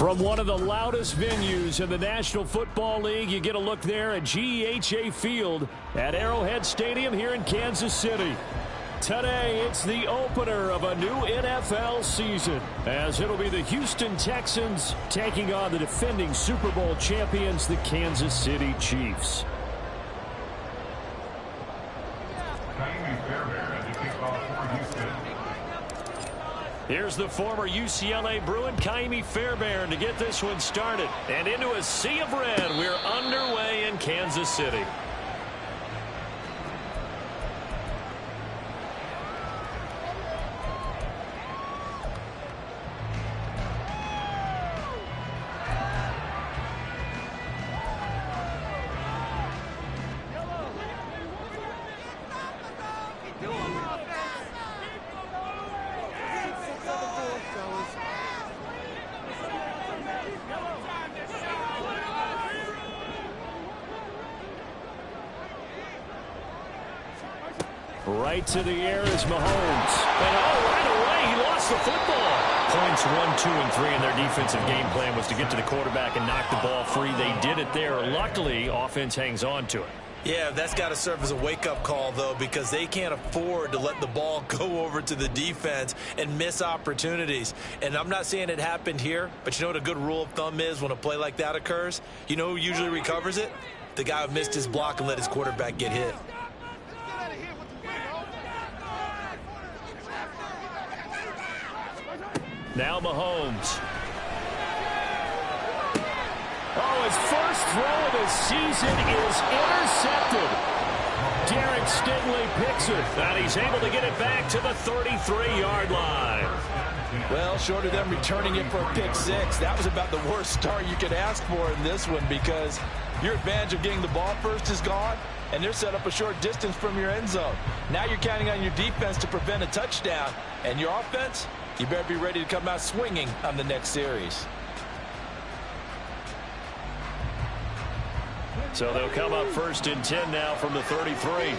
From one of the loudest venues in the National Football League, you get a look there at GEHA Field at Arrowhead Stadium here in Kansas City. Today, it's the opener of a new NFL season, as it'll be the Houston Texans taking on the defending Super Bowl champions, the Kansas City Chiefs. Here's the former UCLA Bruin, Kaimi Fairbairn, to get this one started. And into a sea of red, we're underway in Kansas City. Right to the air is Mahomes. And right away, he lost the football. Points 1, 2, and 3 in their defensive game plan was to get to the quarterback and knock the ball free. They did it there. Luckily, offense hangs on to it. Yeah, that's got to serve as a wake-up call, though, because they can't afford to let the ball go over to the defense and miss opportunities. And I'm not saying it happened here, but you know what a good rule of thumb is when a play like that occurs? You know who usually recovers it? The guy who missed his block and let his quarterback get hit. Now Mahomes. Oh, his first throw of the season is intercepted. Derek Stingley picks it, and he's able to get it back to the 33-yard line. Well, short of them returning it for a pick six, that was about the worst start you could ask for in this one, because your advantage of getting the ball first is gone, and they're set up a short distance from your end zone. Now you're counting on your defense to prevent a touchdown, and your offense, you better be ready to come out swinging on the next series. So they'll come up first and 10 now from the 33.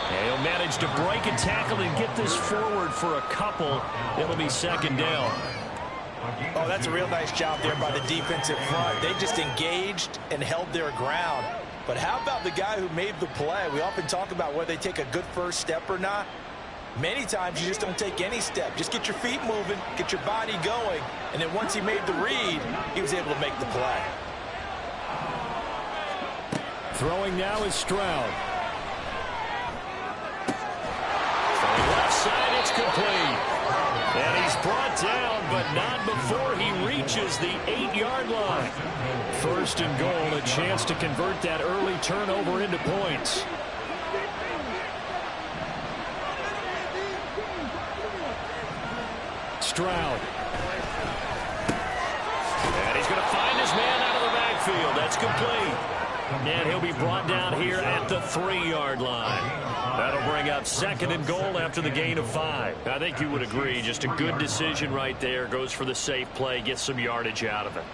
And he'll manage to break a tackle and get this forward for a couple. It'll be second down. Oh, that's a real nice job there by the defensive front. They just engaged and held their ground. But how about the guy who made the play? We often talk about whether they take a good first step or not. Many times you just don't take any step. Just get your feet moving, get your body going, and then once he made the read, he was able to make the play. Throwing now is Stroud. From left side, it's complete. And he's brought down, but not before he reaches the 8-yard line. First and goal, a chance to convert that early turnover into points. Stroud. And he's going to find his man out of the backfield. That's complete. And he'll be brought down here at the 3-yard line. That'll bring up second and goal after the gain of 5. I think you would agree, just a good decision right there. Goes for the safe play, gets some yardage out of it.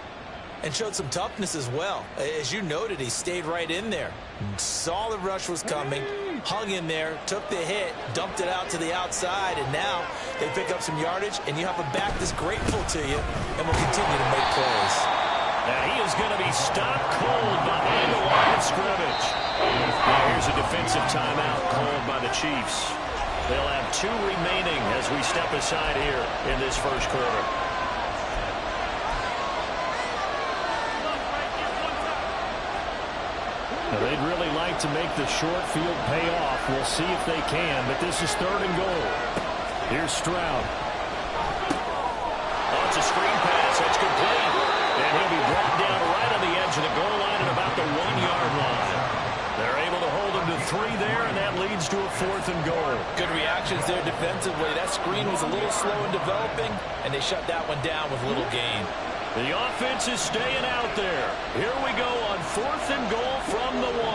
And showed some toughness as well. As you noted, he stayed right in there. Saw the rush was coming, hung in there, took the hit, dumped it out to the outside, and now they pick up some yardage, and you have a back that's grateful to you and will continue to make plays. Now he is going to be stopped cold behind the line of scrimmage. Now here's a defensive timeout called by the Chiefs. They'll have 2 remaining as we step aside here in this first quarter. Now they'd really like to make the short field pay off. We'll see if they can, but this is third and goal. Here's Stroud. Oh, it's a screen pass. That's complete. And he'll be brought down right on the edge of the goal line at about the 1-yard line. They're able to hold him to 3 there, and that leads to a 4th and goal. Good reactions there defensively. That screen was a little slow in developing, and they shut that one down with little gain. The offense is staying out there. Here we go on 4th and goal from the 1.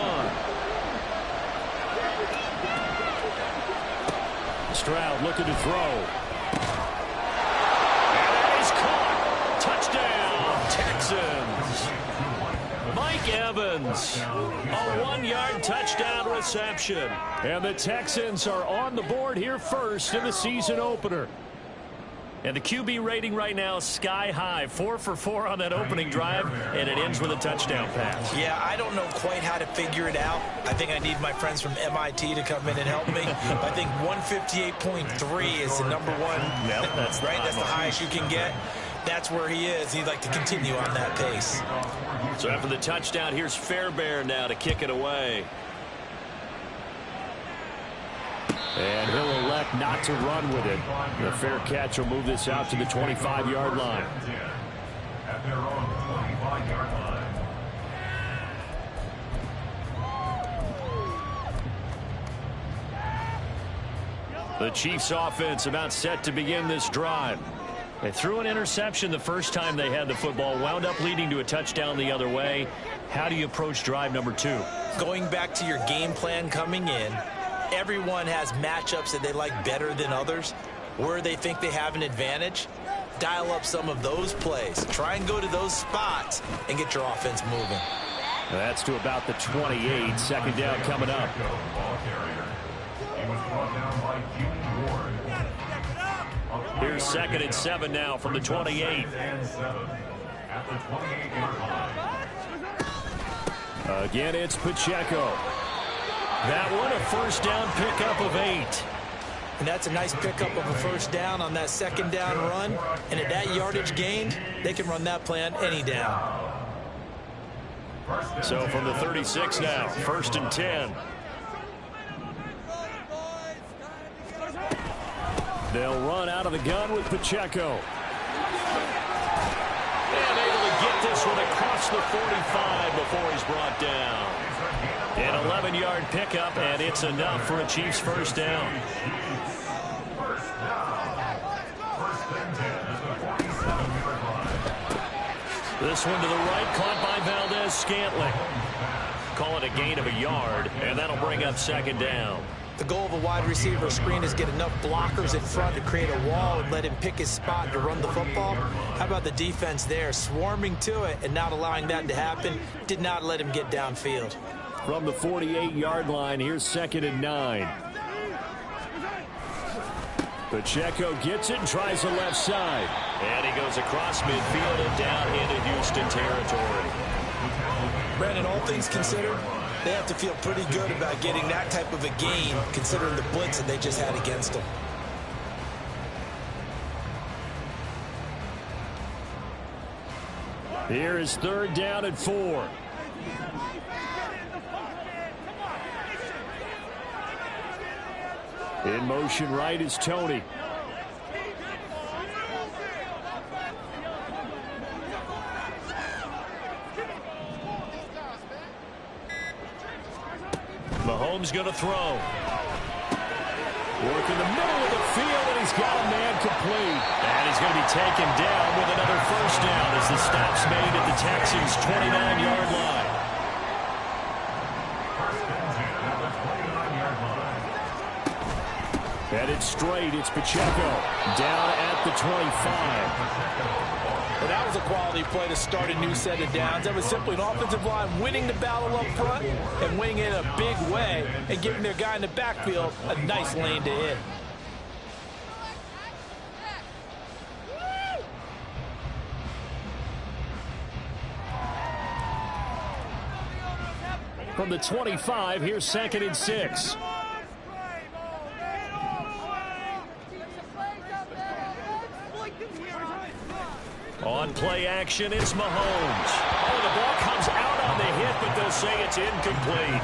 Stroud looking to throw. And that is caught. Touchdown, Texans. Mike Evans, a 1-yard touchdown reception. And the Texans are on the board here first in the season opener. And the QB rating right now is sky high. 4 for 4 on that opening drive, and it ends with a touchdown pass. Yeah, I don't know quite how to figure it out. I think I need my friends from MIT to come in and help me. I think 158.3 is the number one. Yep, that's right. That's the highest you can get. That's where he is. He'd like to continue on that pace. So after the touchdown, here's Fairbairn now to kick it away. And he'll elect not to run with it. The fair catch will move this out to the 25-yard line. At their own 25-yard line. The Chiefs offense about set to begin this drive. They threw an interception the first time they had the football, wound up leading to a touchdown the other way. How do you approach drive number 2? Going back to your game plan coming in, everyone has matchups that they like better than others. Where they think they have an advantage, dial up some of those plays. Try and go to those spots and get your offense moving. That's to about the 28. Second down coming up. Here's 2nd and 7 now from the 28. Again, it's Pacheco. That one, a first down pickup of 8. And that's a nice pickup of a first down on that second down run. And at that yardage gained, they can run that play on any down. So from the 36 now, 1st and 10. They'll run out of the gun with Pacheco. And able to get this one across the 45 before he's brought down. An 11-yard pickup, and it's enough for a Chiefs first down. This one to the right, caught by Valdez-Scantling. Call it a gain of a yard, and that'll bring up 2nd down. The goal of a wide receiver screen is get enough blockers in front to create a wall and let him pick his spot to run the football. How about the defense there, swarming to it and not allowing that to happen? Did not let him get downfield. From the 48-yard line, here's 2nd and 9. Pacheco gets it and tries the left side. And he goes across midfield and down into Houston territory. Brandon, all things considered, they have to feel pretty good about getting that type of a gain, considering the blitz that they just had against them. Here is 3rd down and 4. In motion right is Tony. Mahomes going to throw. Work in the middle of the field, and he's got a man complete. And he's going to be taken down with another first down as the stop's made at the Texans' 29-yard line. Headed straight, it's Pacheco. Down at the 25. Well, that was a quality play to start a new set of downs. That was simply an offensive line winning the battle up front and winning it in a big way and giving their guy in the backfield a nice lane to hit. From the 25, here's 2nd and 6. On play action, it's Mahomes. Oh, the ball comes out on the hit, but they'll say it's incomplete.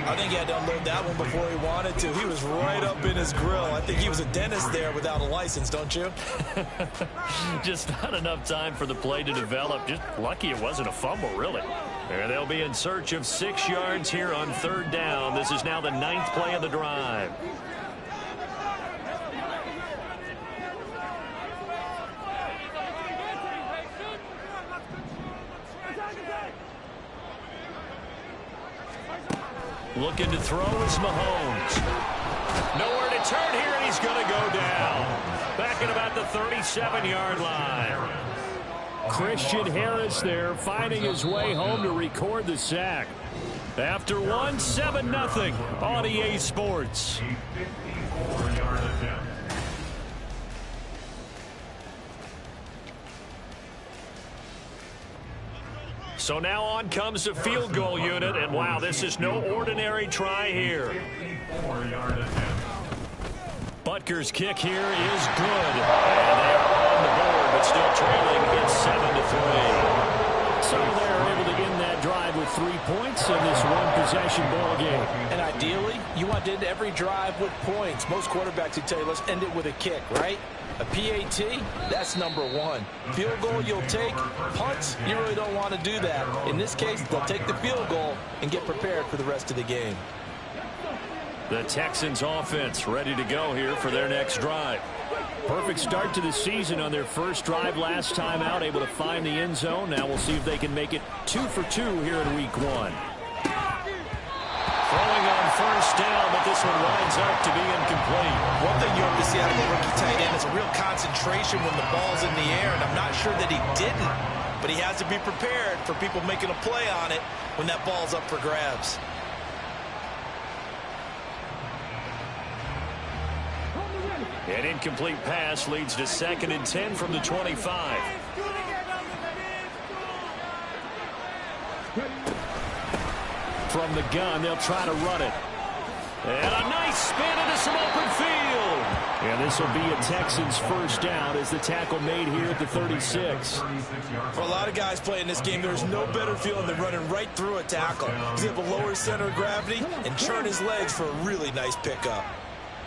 I think he had to unload that one before he wanted to. He was right up in his grill. I think he was a dentist there without a license, don't you? Just not enough time for the play to develop. Just lucky it wasn't a fumble, really. There they'll be in search of 6 yards here on 3rd down. This is now the 9th play of the drive. Looking to throw is Mahomes. Nowhere to turn here, and he's going to go down. Back at about the 37-yard line. Christian Harris there finding his way home to record the sack. After one, 7-0 on EA Sports. A 54-yard attempt. So now on comes the field goal unit, and wow, this is no ordinary try here. 54-yard attempt. Butker's kick here is good. And they are on the board, but still trailing. It's 7-3. So they're able to end that drive with 3 points in this one-possession ball game. And ideally, you want to end every drive with points. Most quarterbacks would tell you, let's end it with a kick, right? A PAT, that's number one. Field goal you'll take. Punts, you really don't want to do that. In this case, they'll take the field goal and get prepared for the rest of the game. The Texans offense ready to go here for their next drive. Perfect start to the season on their first drive last time out, able to find the end zone. Now we'll see if they can make it 2 for 2 here in week 1. Throwing on first down, but this one winds up to be incomplete. One thing you have to see out of a rookie tight end is a real concentration when the ball's in the air, and I'm not sure that he didn't, but he has to be prepared for people making a play on it when that ball's up for grabs. An incomplete pass leads to 2nd and 10 from the 25. From the gun, they'll try to run it. And a nice spin into some open field. And this will be a Texans first down as the tackle made here at the 36. For a lot of guys playing this game, there's no better feeling than running right through a tackle. He's able to lower his center of gravity and turn his legs for a really nice pickup.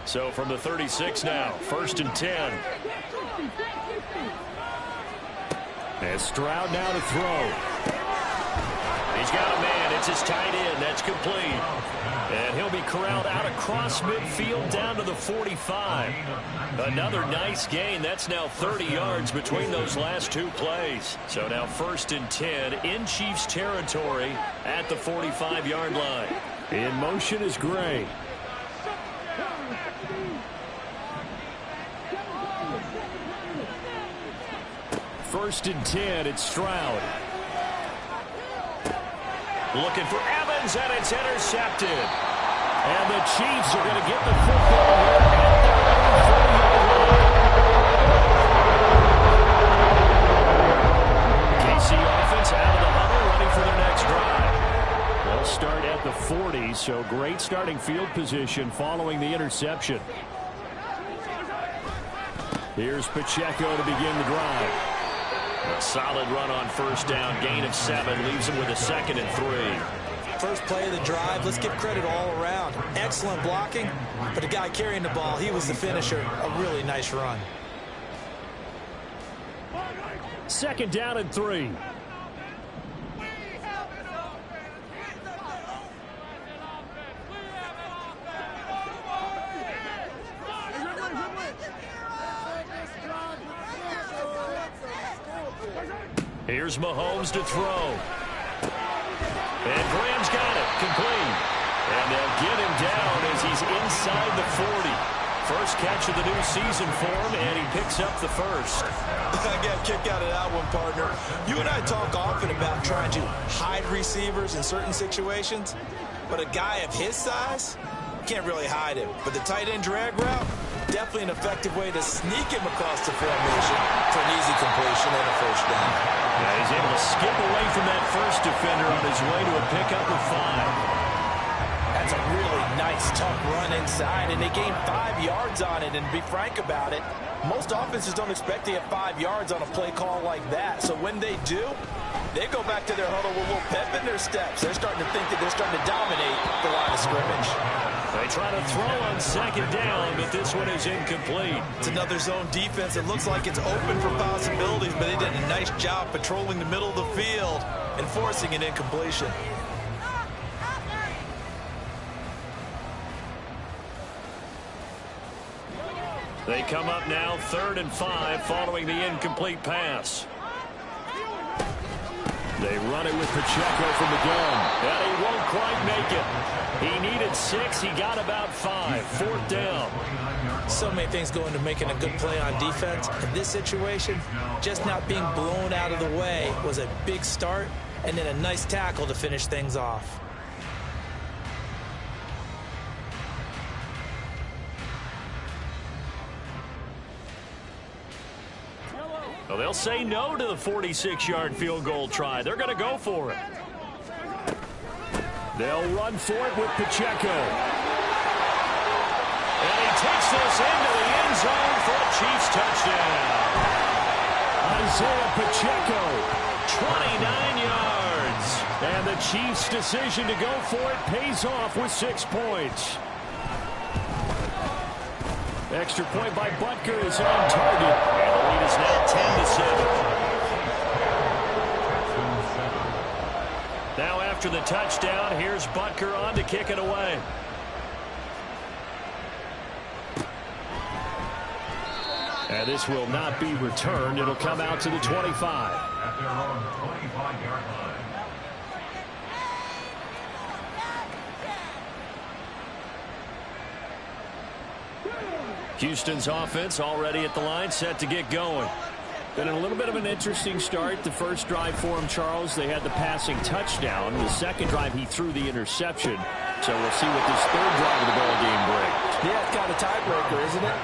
So from the 36 now, 1st and 10. And Stroud now to throw. He's got a man. It's his tight end. That's complete. And he'll be corralled out across midfield down to the 45. Another nice gain. That's now 30 yards between those last 2 plays. So now 1st and 10 in Chiefs territory at the 45-yard line. In motion is Gray. First and 10, it's Stroud. Looking for Evans, and it's intercepted. And the Chiefs are going to get the football here at their own 40-yard line. KC offense out of the huddle, ready for their next drive. They'll start at the 40, so great starting field position following the interception. Here's Pacheco to begin the drive. A solid run on first down, gain of 7, leaves him with a 2nd and 3. First play of the drive, let's give credit all around. Excellent blocking, but the guy carrying the ball, he was the finisher. A really nice run. 2nd down and 3. Here's Mahomes to throw. And Graham's got it. Complete. And they'll get him down as he's inside the 40. First catch of the new season for him, and he picks up the first. I got a kick out of that one, partner. You and I talk often about trying to hide receivers in certain situations, but a guy of his size can't really hide him. But the tight end drag route, definitely an effective way to sneak him across the formation for an easy completion and a first down. Yeah, he's able to skip away from that first defender on his way to a pickup of 5. That's a really nice, tough run inside, and they gained 5 yards on it. And to be frank about it, most offenses don't expect to get 5 yards on a play call like that. So when they do, they go back to their huddle with a little pep in their steps. They're starting to think that they're starting to dominate the line of scrimmage. They try to throw on 2nd down, but this one is incomplete. It's another zone defense. It looks like it's open for possibilities, but they did a nice job patrolling the middle of the field and forcing an incompletion. They come up now 3rd and 5 following the incomplete pass. They run it with Pacheco from the gun. And he won't quite make it. He needed 6. He got about 5. 4th down. So many things go into making a good play on defense. In this situation, just not being blown out of the way was a big start, and then a nice tackle to finish things off. Well, they'll say no to the 46-yard field goal try. They're going to go for it. They'll run for it with Pacheco. And he takes this into the end zone for a Chiefs touchdown. Isaiah Pacheco, 29 yards. And the Chiefs' decision to go for it pays off with 6 points. Extra point by Butker is on target. And the lead is now 10-7. Now after the touchdown, here's Butker on to kick it away. And this will not be returned. It'll come out to the 25. At their own 25-yard line. Houston's offense already at the line, set to get going. Been a little bit of an interesting start. The first drive for him, Charles, they had the passing touchdown. The second drive, he threw the interception. So we'll see what this third drive of the ball game brings. Yeah, it's got a tiebreaker, isn't it?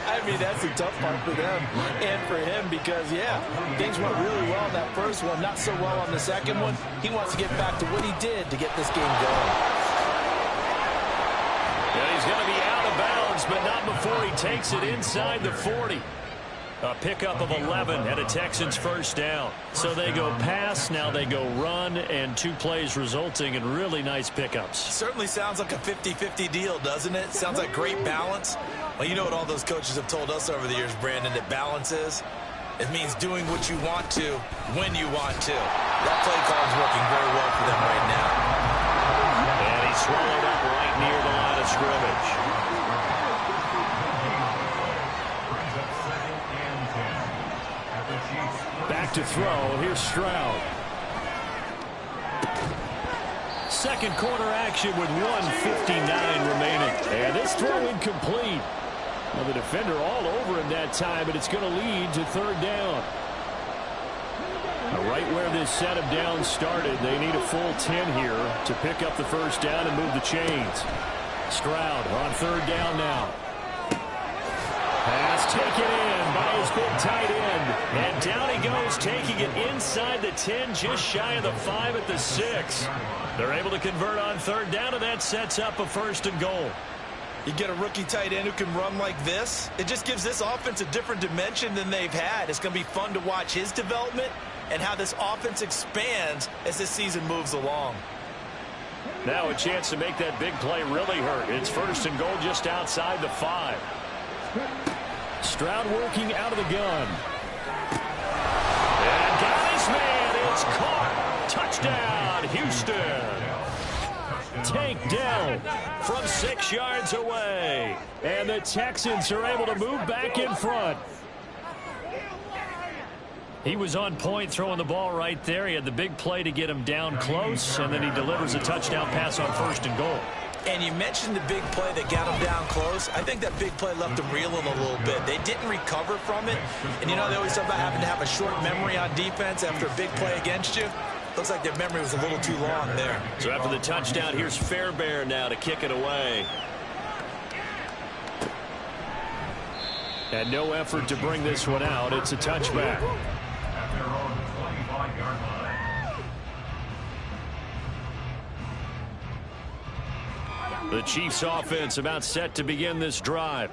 I mean, that's a tough part for them and for him because, yeah, things went really well in that first one, not so well on the second one. He wants to get back to what he did to get this game going. Yeah, he's going to be out of bounds, but not before he takes it inside the 40. A pickup of 11 and a Texans first down. So they go pass, now they go run, and 2 plays resulting in really nice pickups. Certainly sounds like a 50-50 deal, doesn't it? Sounds like great balance. Well, you know what all those coaches have told us over the years, Brandon, that balance is? It means doing what you want to when you want to. That play call is working very well for them right now. And he swallowed up right near the line of scrimmage. Back to throw. Here's Stroud. Second quarter action with 1:59 remaining. And this throw incomplete. Well, the defender all over him that time, but it's going to lead to third down. Now, right where this set of downs started, they need a full 10 here to pick up the first down and move the chains. Stroud on third down now. Pass taken in by his big tight end. And down he goes, taking it inside the 10, just shy of the 5 at the 6. They're able to convert on third down, and that sets up a 1st and goal. You get a rookie tight end who can run like this, it just gives this offense a different dimension than they've had. It's going to be fun to watch his development and how this offense expands as this season moves along. Now a chance to make that big play really hurt. It's 1st and goal just outside the 5. Stroud working out of the gun. And got his man. It's caught. Touchdown, Houston. Take down from 6 yards away. And the Texans are able to move back in front. He was on point throwing the ball right there. He had the big play to get him down close, and then he delivers a touchdown pass on 1st and goal. And you mentioned the big play that got him down close. I think that big play left him reeling a little bit. They didn't recover from it. And, you know, they always talk about having to have a short memory on defense after a big play against you. Looks like their memory was a little too long there. So after the touchdown, here's Fairbairn now to kick it away. And no effort to bring this one out. It's a touchback. At their own 25-yard line. The Chiefs offense about set to begin this drive.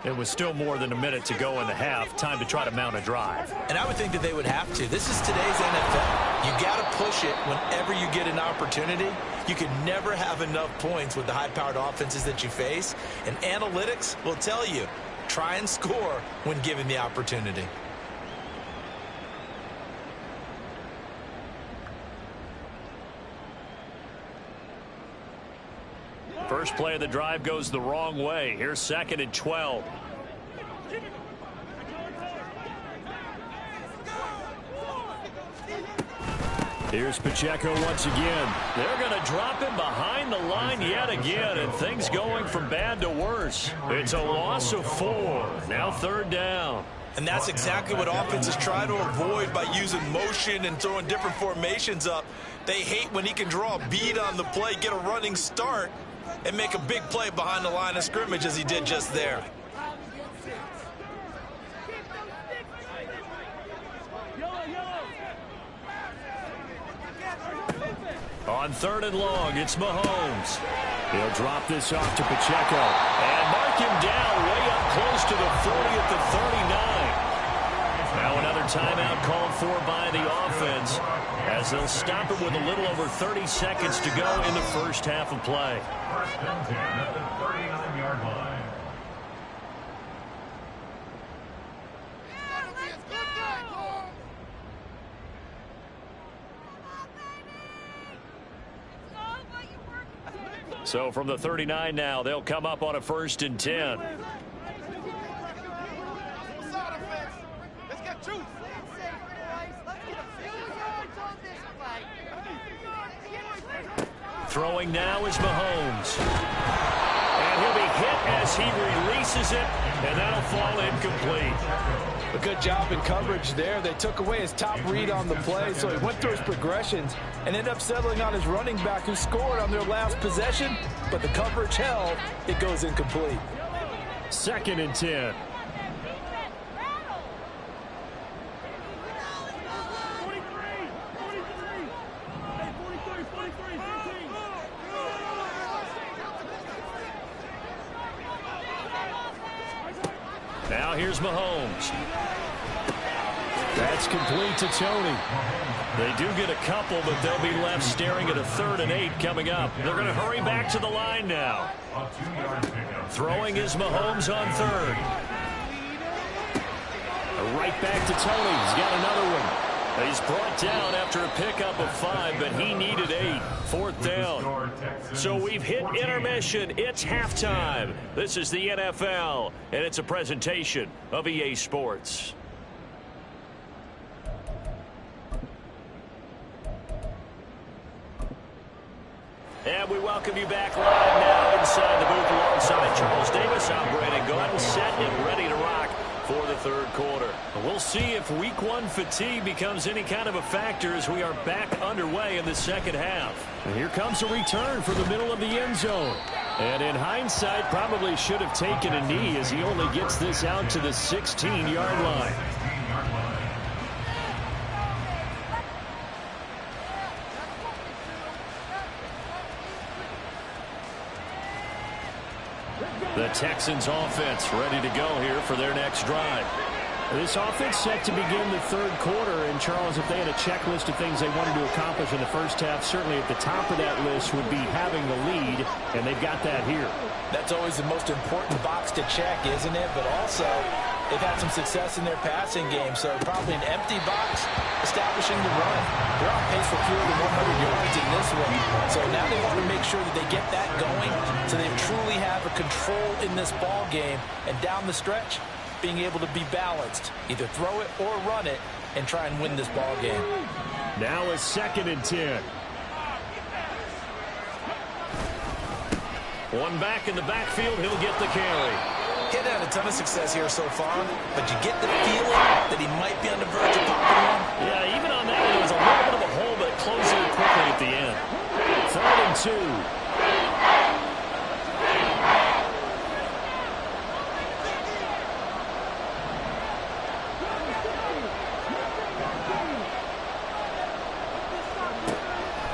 It was still more than a minute to go in the half. Time to try to mount a drive. And I would think that they would have to. This is today's NFL. You got to push it whenever you get an opportunity. You can never have enough points with the high-powered offenses that you face. And analytics will tell you, try and score when given the opportunity. First play of the drive goes the wrong way. Here's 2nd and 12. Here's Pacheco once again. They're going to drop him behind the line yet again, and things going from bad to worse. It's a loss of 4. Now 3rd down. And that's exactly what offenses try to avoid by using motion and throwing different formations up. They hate when he can draw a bead on the play, get a running start, and make a big play behind the line of scrimmage as he did just there. On 3rd and long, it's Mahomes. He'll drop this off to Pacheco and mark him down way up close to the 40 at the 39. Now another timeout called for by the offense as they'll stop it with a little over 30 seconds to go in the first half of play. 1st and 10 at the 39-yard line. So from the 39 now, they'll come up on a 1st and 10. Throwing now is Mahomes. And he'll be hit as he releases it, and that'll fall incomplete. A good job in coverage there. They took away his top read on the play, so he went through his progressions and ended up settling on his running back who scored on their last possession, but the coverage held. It goes incomplete. 2nd and 10. Now here's Mahomes. That's complete to Tony. They do get a couple, but they'll be left staring at a 3rd and 8 coming up. They're going to hurry back to the line now. Throwing is Mahomes on 3rd. Right back to Tony. He's got another one. He's brought down after a pickup of 5, but he needed 8. 4th down. So we've hit intermission. It's halftime. This is the NFL, and it's a presentation of EA Sports. And we welcome you back live now inside the booth alongside Charles Davis. I'm Brandon Gordon, set and ready to rock for the 3rd quarter. We'll see if week 1 fatigue becomes any kind of a factor as we are back underway in the 2nd half. And here comes a return for the middle of the end zone. And in hindsight, probably should have taken a knee as he only gets this out to the 16-yard line. The Texans offense ready to go here for their next drive. This offense set to begin the 3rd quarter. And, Charles, if they had a checklist of things they wanted to accomplish in the first half, certainly at the top of that list would be having the lead, and they've got that here. That's always the most important box to check, isn't it? But also, they've had some success in their passing game, so probably an empty box establishing the run. They're on pace for fewer than 100 yards in this one, so now they want to make sure that they get that going so they truly have a control in this ball game, and down the stretch, being able to be balanced, either throw it or run it, and try and win this ball game. Now a 2nd and 10. One back in the backfield, he'll get the carry. He's had a ton of success here so far, but you get the feeling that he might be on the verge of popping one. Yeah, even on that one, there was a little bit of a hole, but it closed it quickly at the end. 3rd and 2.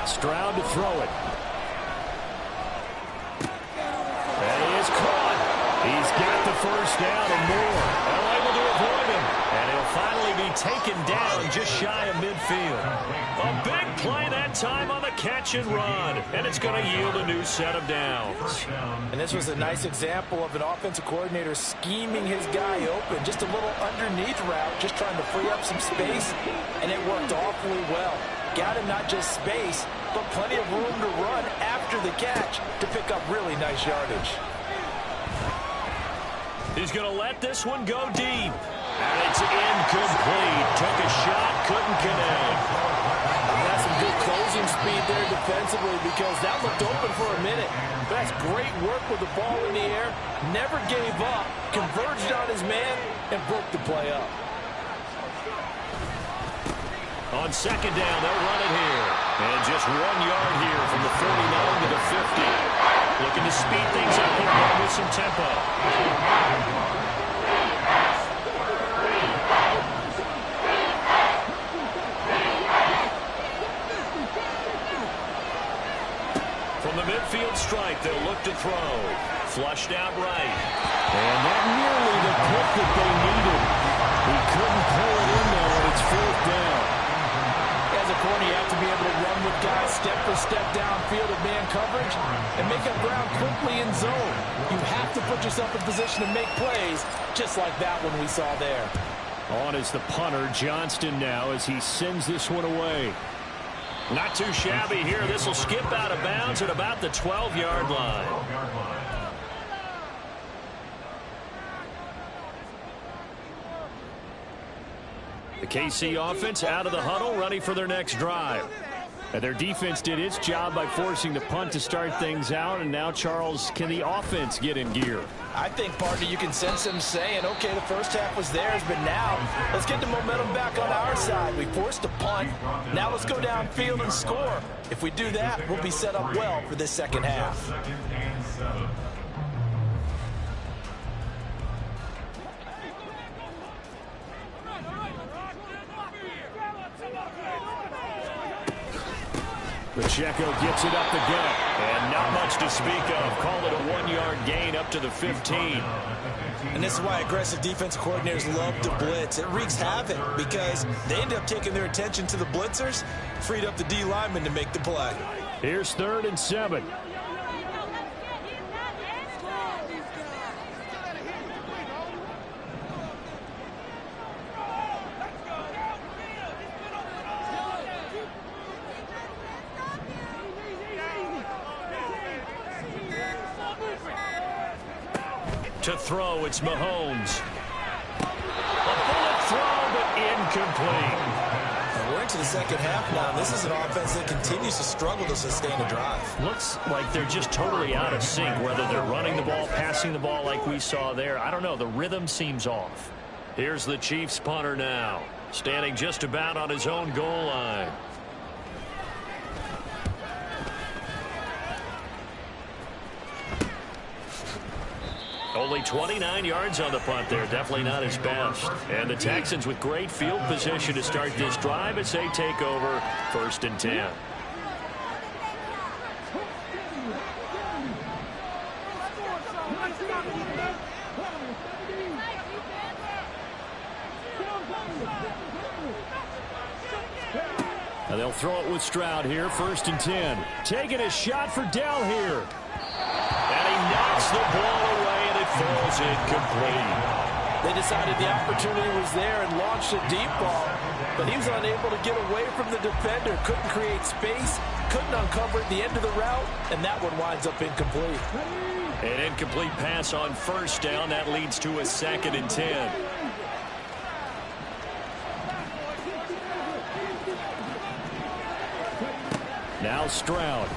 Stroud to throw it. And he is caught. He's got the 1st down and more. Able to avoid him. And he'll finally be taken down just shy of midfield. A big play that time on the catch and run. And it's going to yield a new set of downs. And this was a nice example of an offensive coordinator scheming his guy open. Just a little underneath route, just trying to free up some space. And it worked awfully well. Got him not just space, but plenty of room to run after the catch to pick up really nice yardage. He's going to let this one go deep. And it's incomplete. Took a shot, couldn't connect. That's some good flashing speed there defensively because that looked open for a minute. That's great work with the ball in the air. Never gave up, converged on his man, and broke the play up. On second down, they'll run it here. And just 1 yard here from the 49 to the 50. Looking to speed things up here with some tempo. From the midfield strike, they'll look to throw. Flushed out right. And that nearly the pick that they needed. He couldn't pull it in there when it's fourth down. As a corner, you have to be able to run with guys step for step downfield of man coverage and make up ground quickly in zone. You have to put yourself in position to make plays, just like that one we saw there. On is the punter, Johnston now, as he sends this one away. Not too shabby here. This will skip out of bounds at about the 12-yard line. The KC offense out of the huddle, ready for their next drive. And their defense did its job by forcing the punt to start things out. And now, Charles, can the offense get in gear? I think, partner, you can sense them saying, okay, the first half was theirs, but now let's get the momentum back on our side. We forced a punt. Now let's go downfield and score. If we do that, we'll be set up well for this second half. Pacheco gets it up the gut, and not much to speak of. Call it a 1-yard gain up to the 15. And this is why aggressive defensive coordinators love to blitz. It wreaks havoc because they end up taking their attention to the blitzers, freed up the D lineman to make the play. Here's 3rd and 7. To throw, it's Mahomes. A bullet throw, but incomplete. And we're into the second half now. This is an offense that continues to struggle to sustain a drive. Looks like they're just totally out of sync, whether they're running the ball, passing the ball like we saw there. I don't know. The rhythm seems off. Here's the Chiefs punter now, standing just about on his own goal line. Only 29 yards on the punt there. Definitely not his best. And the Texans with great field position to start this drive as they take over 1st and 10. And they'll throw it with Stroud here. 1st and 10. Taking a shot for Dell here. And he knocks the ball away. Falls incomplete. They decided the opportunity was there and launched a deep ball, but he was unable to get away from the defender. Couldn't create space, couldn't uncover at the end of the route, and that one winds up incomplete. An incomplete pass on 1st down. That leads to a 2nd and 10. Now Stroud.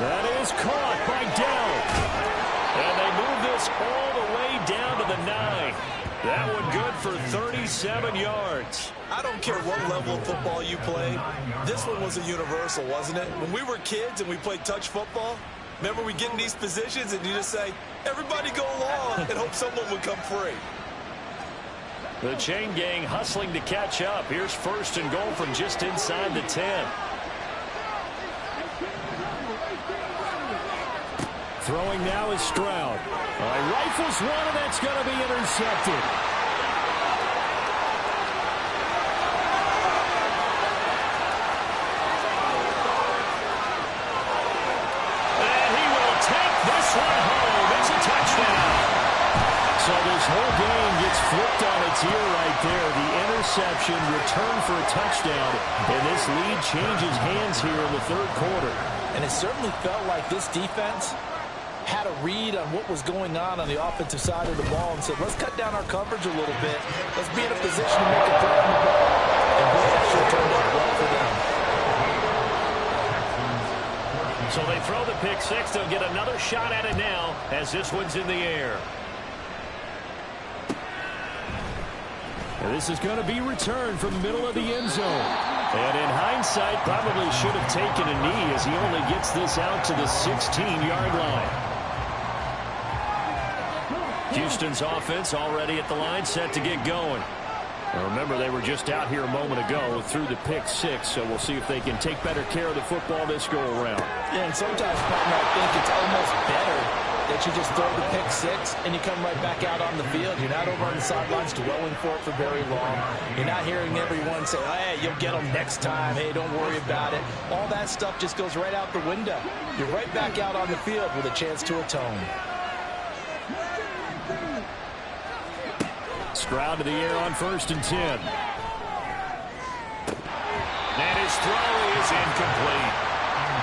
That is caught by Dell. And they move this all the way down to the 9. That one good for 37 yards. I don't care what level of football you play. This one was a universal, wasn't it? When we were kids and we played touch football, remember we get in these positions and you just say, everybody go along, and hope someone would come free. The chain gang hustling to catch up. Here's 1st and goal from just inside the 10. Throwing now is Stroud. Rifles one, and that's going to be intercepted. And he will take this one home. It's a touchdown. So this whole game gets flipped on its ear right there. The interception, return for a touchdown, and this lead changes hands here in the 3rd quarter. And it certainly felt like this defense had a read on what was going on the offensive side of the ball and said, let's cut down our coverage a little bit. Let's be in a position to make a play on the ball. And that sure turned out well for them. So they throw the pick six. They'll get another shot at it now as this one's in the air. And this is going to be returned from the middle of the end zone. And in hindsight, probably should have taken a knee as he only gets this out to the 16-yard line. Houston's offense already at the line, set to get going. Now remember, they were just out here a moment ago through the pick six, so we'll see if they can take better care of the football this go-around. Yeah, and sometimes, partner, I think it's almost better that you just throw the pick six and you come right back out on the field. You're not over on the sidelines dwelling for it for very long. You're not hearing everyone say, hey, you'll get them next time. Hey, don't worry about it. All that stuff just goes right out the window. You're right back out on the field with a chance to atone. Stroud to the air on 1st and 10. And his throw is incomplete.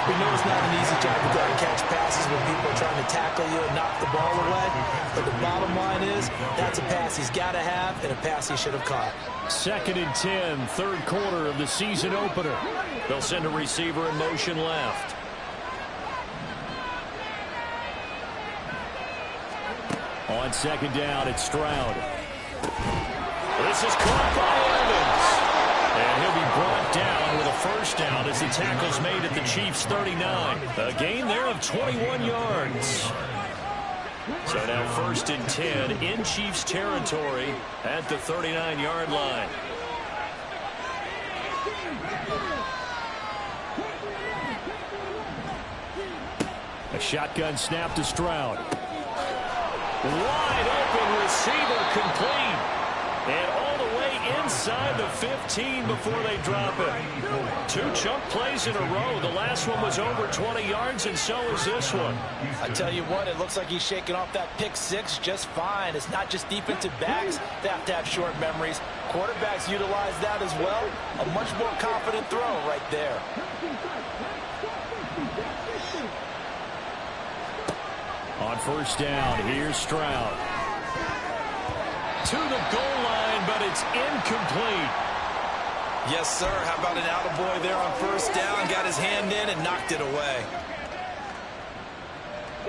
We know it's not an easy job to go and catch passes when people are trying to tackle you and knock the ball away. But the bottom line is, that's a pass he's got to have and a pass he should have caught. 2nd and 10, third quarter of the season opener. They'll send a receiver in motion left. On 2nd down, it's Stroud. This is caught by Evans. And he'll be brought down with a first down as the tackle's made at the Chiefs' 39. A gain there of 21 yards. So now 1st and 10 in Chiefs territory at the 39-yard line. A shotgun snap to Stroud. Wide open receiver complete. And all the way inside the 15 before they drop it. 2 chunk plays in a row. The last one was over 20 yards, and so is this one. I tell you what, it looks like he's shaking off that pick six just fine. It's not just defensive backs that have to have short memories. Quarterbacks utilize that as well. A much more confident throw right there. On 1st down, here's Stroud. To the goal line, but it's incomplete. Yes, sir. How about an attaboy there on 1st down? Got his hand in and knocked it away.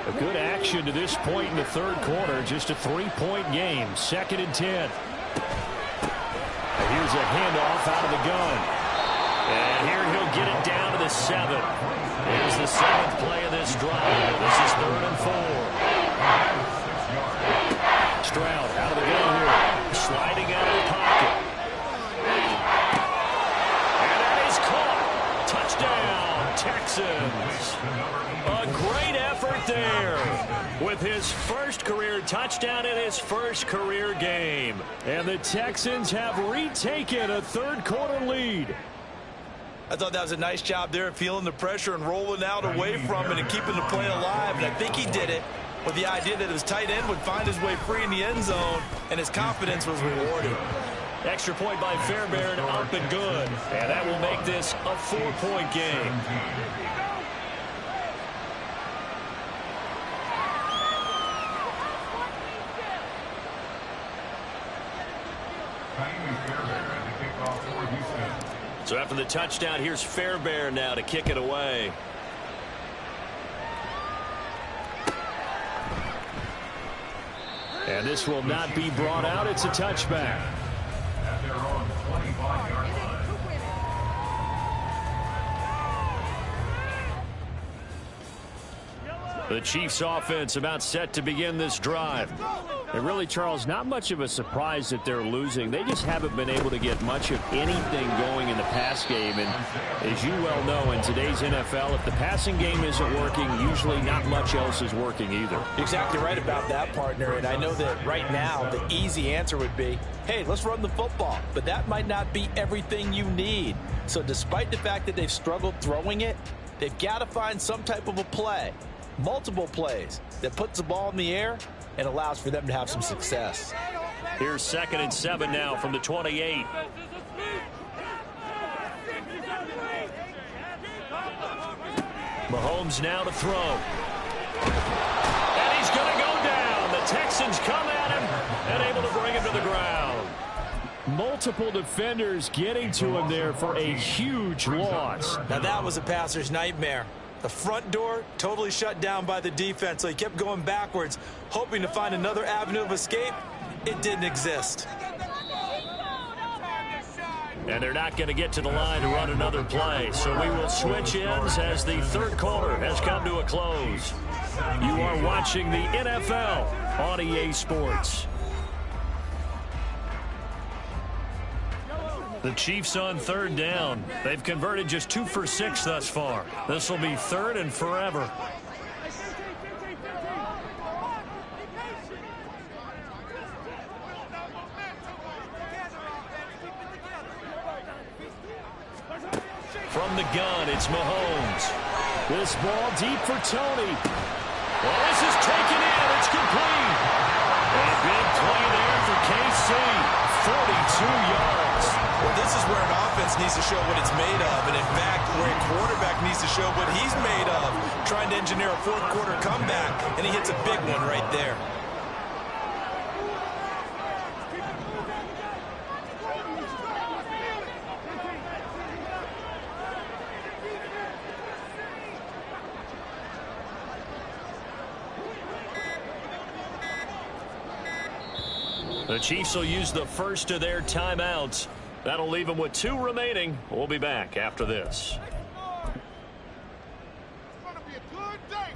A good action to this point in the third quarter. Just a 3-point game. 2nd and 10. Here's a handoff out of the gun. And here he'll get it down to the 7. Here's the 7th play of this drive. This is 3rd and 4. Stroud out of the gun here. Sliding out of the pocket. And that is caught. Touchdown, Texans. A great effort there with his first career touchdown in his first career game. And the Texans have retaken a third quarter lead. I thought that was a nice job there, feeling the pressure and rolling out away from it and keeping the play alive. And I think he did it with the idea that his tight end would find his way free in the end zone, and his confidence was rewarded. Extra point by Fairbairn, up and good. And that will make this a 4-point game. So after the touchdown, here's Fairbairn now to kick it away. And this will not be brought out. It's a touchback. At their own 25-yard line. The Chiefs offense about set to begin this drive. And really, Charles, not much of a surprise that they're losing. They just haven't been able to get much of anything going in the pass game. And as you well know, in today's NFL, if the passing game isn't working, usually not much else is working either. Exactly right about that, partner. And I know that right now the easy answer would be, hey, let's run the football. But that might not be everything you need. So despite the fact that they've struggled throwing it, they've got to find some type of a play, multiple plays, that puts the ball in the air and allows for them to have some success. Here's 2nd and 7 now from the 28. Mahomes now to throw. And he's going to go down. The Texans come at him and able to bring him to the ground. multiple defenders getting to him there for a huge loss. Now that was a passer's nightmare. The front door totally shut down by the defense, so he kept going backwards, hoping to find another avenue of escape. It didn't exist. And they're not going to get to the line to run another play. So we will switch ends as the third quarter has come to a close. You are watching the NFL on EA Sports. The Chiefs on third down. They've converted just 2 for 6 thus far. This will be third and forever. From the gun, it's Mahomes. This ball deep for Tony. Well, this is taken in. It's complete. A big play there for KC. 42 yards. Well, this is where an offense needs to show what it's made of. And, in fact, where a quarterback needs to show what he's made of. Trying to engineer a fourth-quarter comeback, and he hits a big one right there. The Chiefs will use the first of their timeouts. That'll leave them with 2 remaining. We'll be back after this. It's gonna be a good day,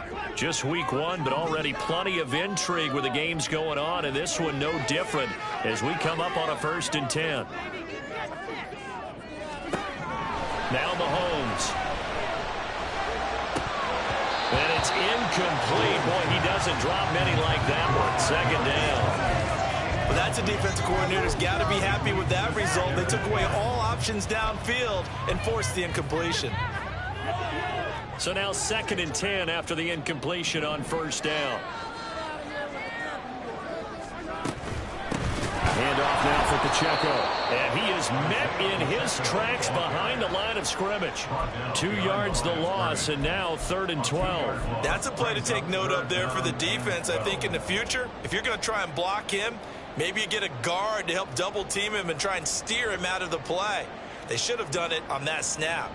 boys. Just week 1, but already plenty of intrigue with the games going on, and this one no different as we come up on a 1st and 10. Now Mahomes. And it's incomplete. Boy, he doesn't drop many like that one. 2nd down. Well, that's a defensive coordinator's got to be happy with that result. They took away all options downfield and forced the incompletion. So now 2nd and 10 after the incompletion on 1st down. Handoff now for Pacheco. And he is met in his tracks behind the line of scrimmage. 2 yards the loss, and now 3rd and 12. That's a play to take note of there for the defense. I think in the future, if you're going to try and block him, maybe you get a guard to help double team him and try and steer him out of the play. They should have done it on that snap.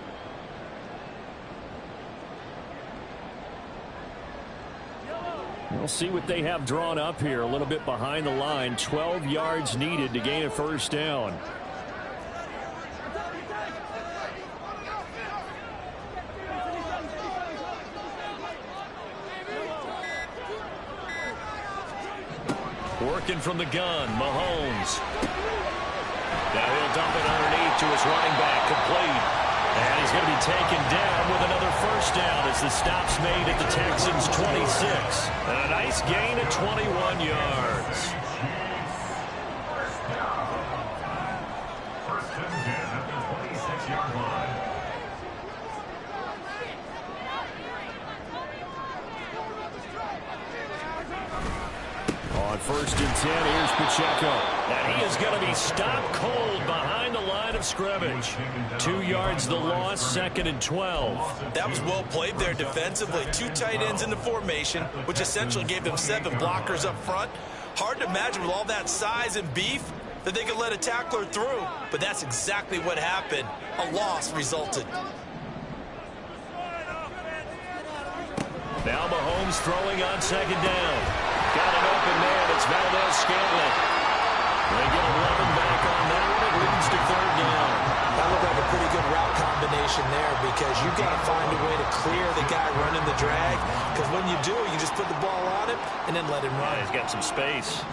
We'll see what they have drawn up here a little bit behind the line. 12 yards needed to gain a 1st down. Working from the gun, Mahomes. Now he'll dump it underneath to his running back, complete. And he's going to be taken down with another 1st down as the stop's made at the Texans' 26. And a nice gain of 21 yards. First and 10 at the 26-yard line. On 1st and 10, here's Pacheco. And he is going to be stopped cold behind the line of scrimmage. 2 yards the loss, 2nd and 12. That was well played there defensively. 2 tight ends in the formation, which essentially gave them 7 blockers up front. Hard to imagine with all that size and beef that they could let a tackler through. But that's exactly what happened. A loss resulted. Now Mahomes throwing on 2nd down. Got it open there. It's Valdez-Scantling. They get 11 back on that one. It leads to 3rd down. That looked like a pretty good route combination there because you've got to find a way to clear the guy running the drag. Because when you do, you just put the ball on him and then let him run. He's got some space.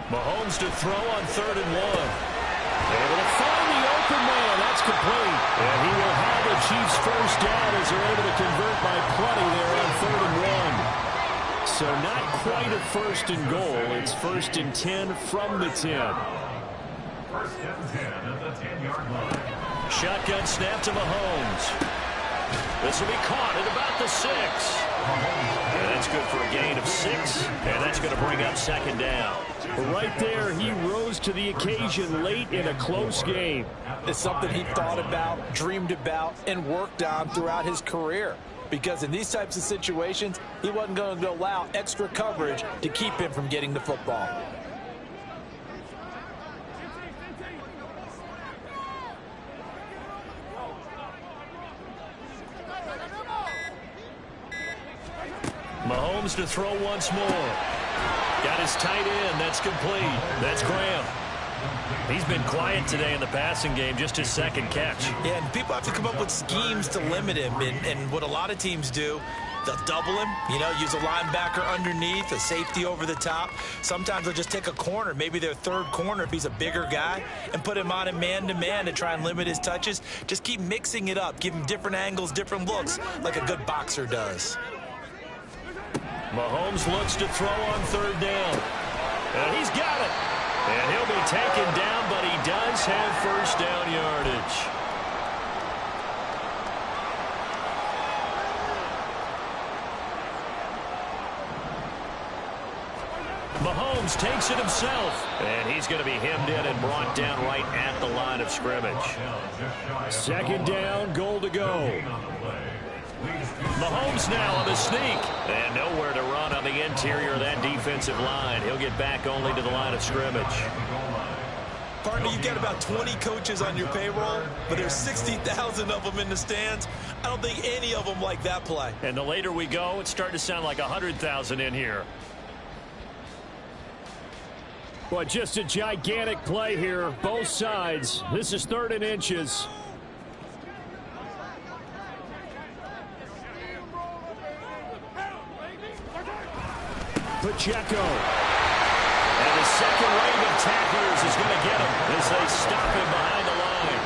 Mahomes to throw on 3rd and 1. Able to find the open man. That's complete. And he will have the Chiefs' 1st down as they're able to convert by plenty there on 3rd and 1. So not quite a 1st and goal. It's 1st and 10 from the 10. First and 10 at the 10-yard line. Shotgun snap to Mahomes. This will be caught at about the 6. And that's good for a gain of 6. And that's going to bring up 2nd down. Right there, he rose to the occasion late in a close game. It's something he thought about, dreamed about, and worked on throughout his career. because in these types of situations, he wasn't going to allow extra coverage to keep him from getting the football. Mahomes to throw once more. Got his tight end. That's complete. That's Graham. He's been quiet today in the passing game, just his second catch. Yeah, and people have to come up with schemes to limit him. And what a lot of teams do, they'll double him, use a linebacker underneath, a safety over the top. Sometimes they'll just take a corner, maybe their third corner if he's a bigger guy, and put him on a man-to-man to try and limit his touches. Just keep mixing it up. Give him different angles, different looks, like a good boxer does. Mahomes looks to throw on third down. And he's got it. And he'll be taken down, but he does have first down yardage. Mahomes takes it himself. And he's going to be hemmed in and brought down right at the line of scrimmage. Second down, goal to go. Mahomes now on the sneak. And nowhere to run on the interior of that defensive line. He'll get back only to the line of scrimmage. Partner, you've got about 20 coaches on your payroll, but there's 60,000 of them in the stands. I don't think any of them like that play. And the later we go, it's starting to sound like 100,000 in here. Well, just a gigantic play here, both sides. This is 3rd and inches. Pacheco. And the second wave of tacklers is going to get him as they stop him behind the line.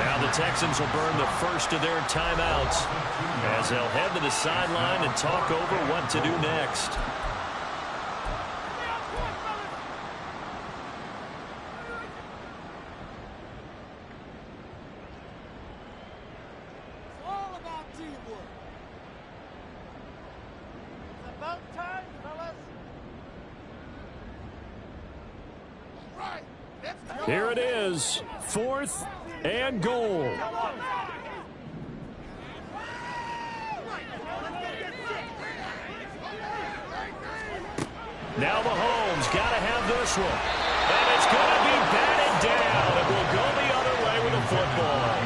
Now the Texans will burn the first of their timeouts as they'll head to the sideline and talk over what to do next. Here it is, 4th and goal. Now Mahomes got to have this one. And it's going to be batted down. It will go the other way with the football.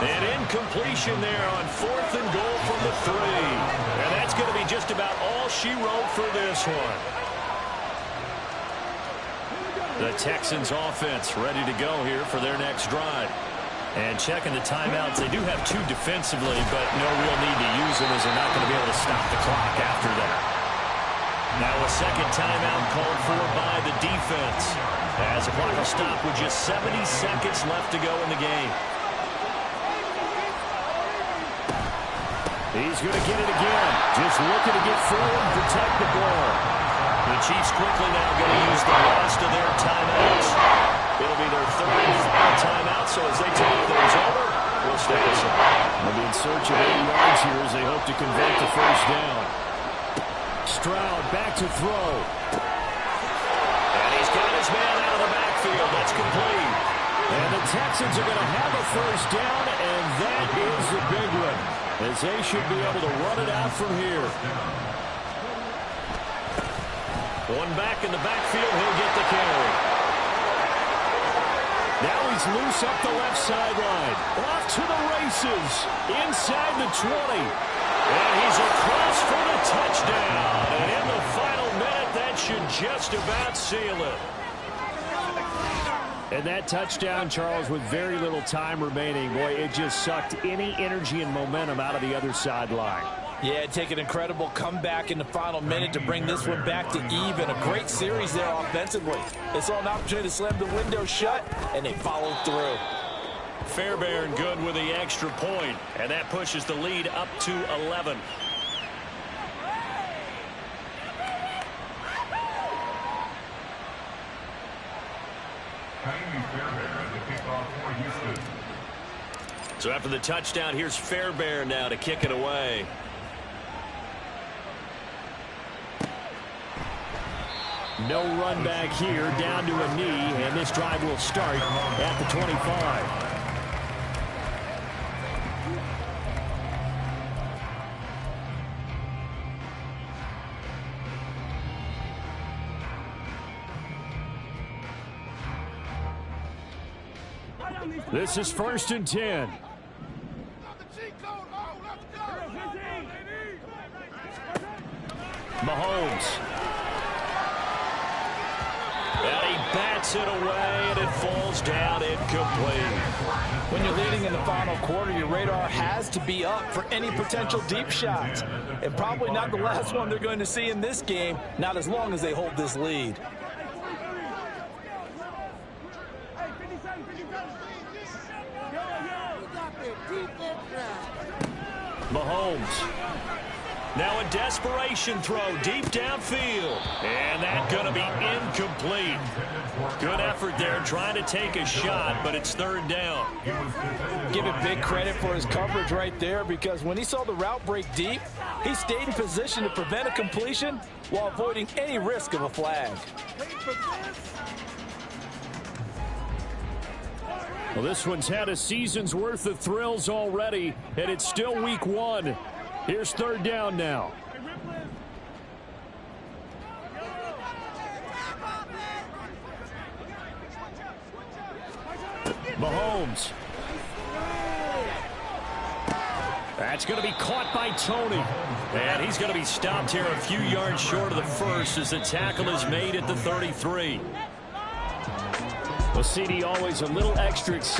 An incompletion there on 4th and goal from the 3. And that's going to be just about all she wrote for this one. The Texans offense ready to go here for their next drive. And checking the timeouts, they do have 2 defensively, but no real need to use them as they're not going to be able to stop the clock after that. Now a second timeout called for by the defense as the clock will stop with just 70 seconds left to go in the game. He's going to get it again. Just looking to get forward and protect the ball. The Chiefs quickly now going to use the last of their timeouts. It'll be their 3rd and final timeout, so as they take those over, we'll stay with them. They'll be in search of 80 yards here as they hope to convert the first down. Stroud back to throw. And he's got his man out of the backfield. That's complete. And the Texans are going to have a first down, and that is the big one, as they should be able to run it out from here. One back in the backfield, he'll get the carry. Now he's loose up the left sideline. Off to the races. Inside the 20. And he's across for the touchdown. And in the final minute, that should just about seal it. And that touchdown, Charles, with very little time remaining, boy, it just sucked any energy and momentum out of the other sideline. Yeah, take an incredible comeback in the final minute to bring this one back to even. A great series there offensively. They saw an opportunity to slam the window shut, and they followed through. Fairbairn good with the extra point, and that pushes the lead up to 11. So after the touchdown, here's Fairbairn now to kick it away. No run back here, down to a knee, and this drive will start at the 25. This is 1st and 10. Mahomes. And he bats it away, and it falls down incomplete. When you're leading in the final quarter, your radar has to be up for any potential deep shots. And probably not the last one they're going to see in this game, not as long as they hold this lead. Mahomes. Now a desperation throw deep downfield. And that's going to be incomplete. Good effort there trying to take a shot, but it's 3rd down. Give it big credit for his coverage right there, because when he saw the route break deep, he stayed in position to prevent a completion while avoiding any risk of a flag. Well, this one's had a season's worth of thrills already, and it's still week 1. Here's 3rd down now. Mahomes. That's going to be caught by Tony. And he's going to be stopped here a few yards short of the first as the tackle is made at the 33. Well, CD, always a little extra excited.